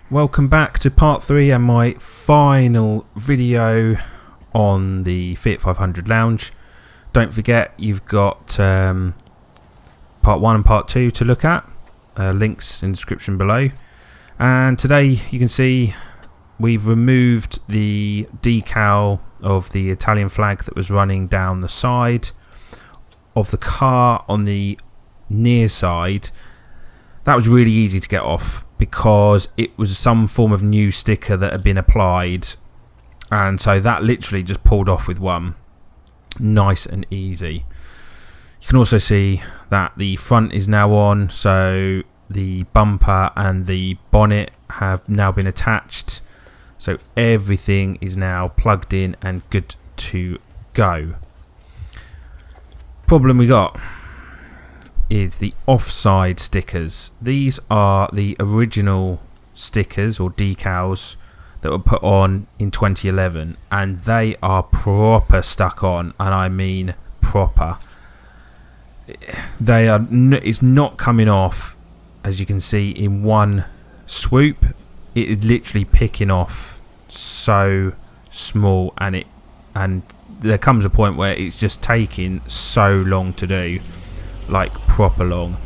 Welcome back to part 3 and my final video on the Fiat 500 Lounge. Don't forget you've got part 1 and part 2 to look at, links in the description below. And today you can see we've removed the decal of the Italian flag that was running down the side of the car on the near side. That was really easy to get off because it was some form of new sticker that had been applied, and so that literally just pulled off with one. Nice and easy. You can also see that the front is now on, so the bumper and the bonnet have now been attached, so everything is now plugged in and good to go. Problem we got is the offside stickers. These are the original stickers or decals that were put on in 2011, and they are proper stuck on, and I mean proper. They are it's not coming off, as you can see, in one swoop. It is literally picking off so small, and there comes a point where it's just taking so long to do, like proper long,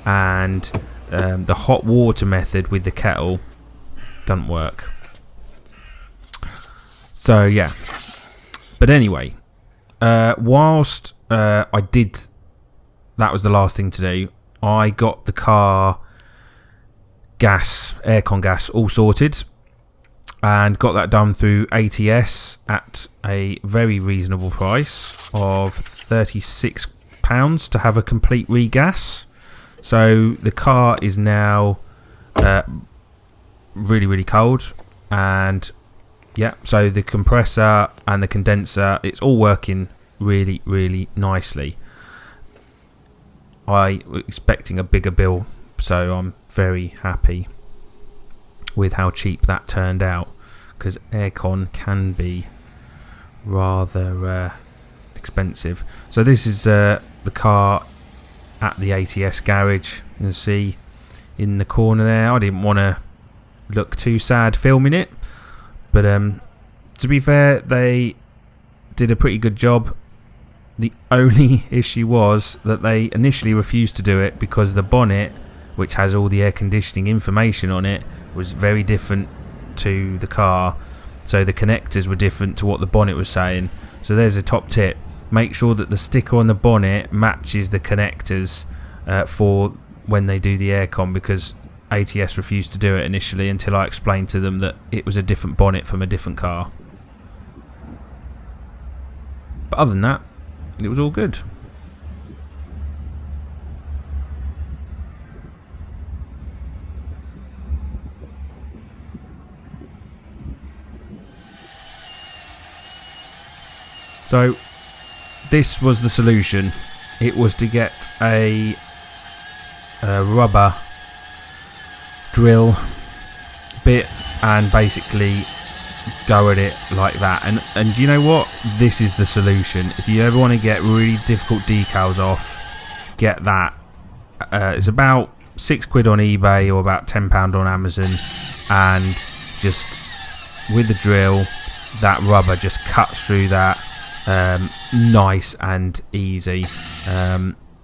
and the hot water method with the kettle doesn't work. So yeah, but anyway, whilst I did, that was the last thing to do, I got the car gas, aircon gas, all sorted, and got that done through ATS at a very reasonable price of £36 to have a complete regas. So the car is now really cold, and yeah, so the compressor and the condenser, it's all working really nicely. I was expecting a bigger bill, so I'm very happy with how cheap that turned out, because aircon can be rather expensive. So this is the car at the ATS garage. You can see in the corner there. I didn't want to look too sad filming it, but to be fair, they did a pretty good job. The only issue was that they initially refused to do it because the bonnet, which has all the air conditioning information on it, was very different to the car, so the connectors were different to what the bonnet was saying. So there's a top tip: make sure that the sticker on the bonnet matches the connectors for when they do the aircon, because ATS refused to do it initially until I explained to them that it was a different bonnet from a different car. But other than that, it was all good. So this was the solution. It was to get a rubber drill bit and basically go at it like that, and you know what, this is the solution. If you ever want to get really difficult decals off, get that. It's about £6 on eBay or about £10 on Amazon, and just with the drill, that rubber just cuts through that nice and easy.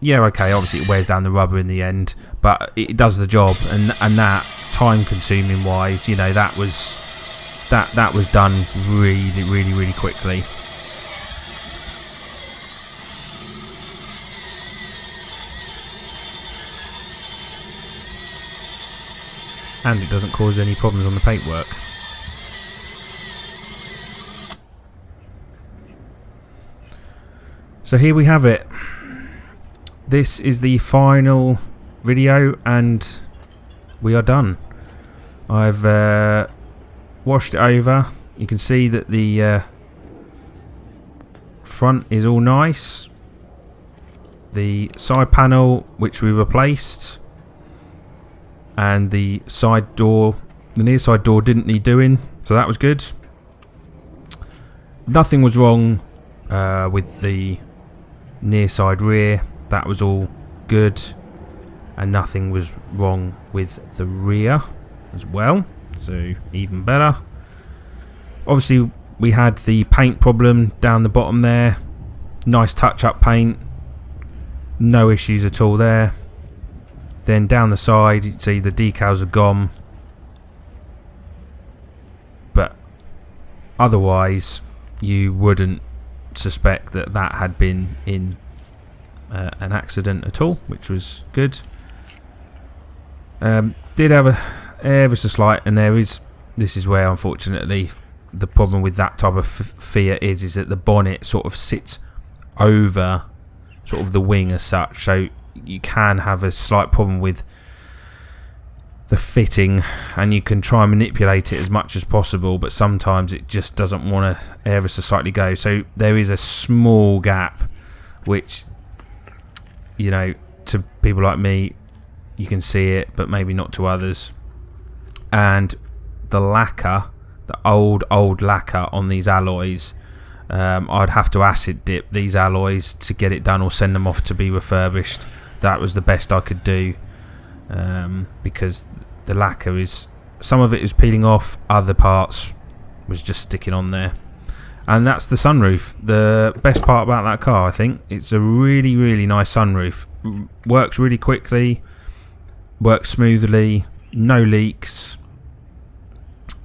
Yeah, okay, obviously it wears down the rubber in the end, but it does the job, and that, time consuming wise, you know, that was done really quickly. And it doesn't cause any problems on the paintwork. So here we have it. This is the final video and we are done. I've washed it over. You can see that the front is all nice. The side panel, which we replaced, and the side door, the near side door, didn't need doing, so that was good. Nothing was wrong with the near side rear, that was all good, and nothing was wrong with the rear as well. so even better. Obviously we had the paint problem down the bottom there. Nice touch up paint, no issues at all there. Then down the side you see the decals are gone, but otherwise you wouldn't suspect that that had been in an accident at all, which was good. Did have a ever so slight, and this is where unfortunately the problem with that type of Fiat is that the bonnet sort of sits over sort of the wing as such, so you can have a slight problem with the fitting, and you can try and manipulate it as much as possible, but sometimes it just doesn't want to ever so slightly go. So there is a small gap which, you know, to people like me you can see it, but maybe not to others. And the lacquer, the old lacquer on these alloys, I'd have to acid dip these alloys to get it done, or send them off to be refurbished. That was the best I could do, because the lacquer is, some of it is peeling off, other parts was just sticking on there. And that's the sunroof. The best part about that car, I think, it's a really nice sunroof. Works really quickly, works smoothly, no leaks,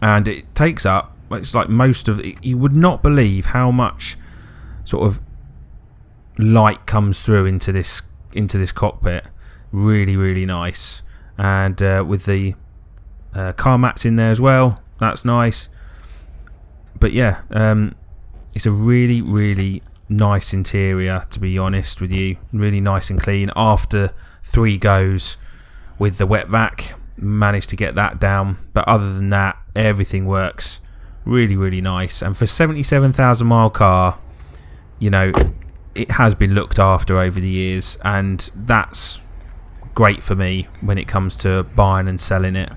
and it takes up, it's like most of it, you would not believe how much sort of light comes through into this cockpit. Really nice. And with the car mats in there as well, that's nice. But yeah, it's a really nice interior, to be honest with you. Really nice and clean. After 3 goes with the wet vac, managed to get that down, but other than that everything works really nice. And for 77,000 mile car, you know, it has been looked after over the years, and that's great for me when it comes to buying and selling it.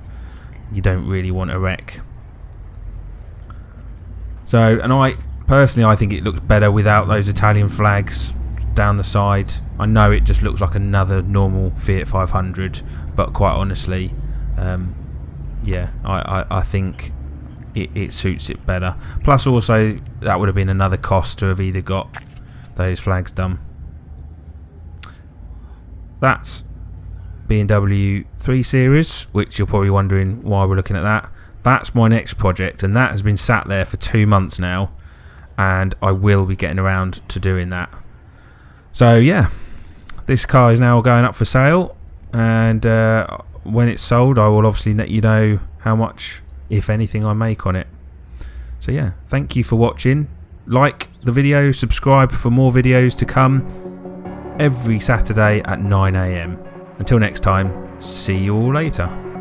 You don't really want a wreck. So, and I think it looks better without those Italian flags down the side. I know it just looks like another normal Fiat 500, but quite honestly, yeah, I think it suits it better. Plus also that would have been another cost to have either got those flags done. That's BMW 3 Series, which you're probably wondering why we're looking at that. That's my next project, and that has been sat there for 2 months now, and I will be getting around to doing that. So yeah, this car is now going up for sale, and when it's sold I will obviously let you know how much, if anything, I make on it. So yeah, thank you for watching. Like the video, subscribe for more videos to come every Saturday at 9 AM. Until next time, see you all later.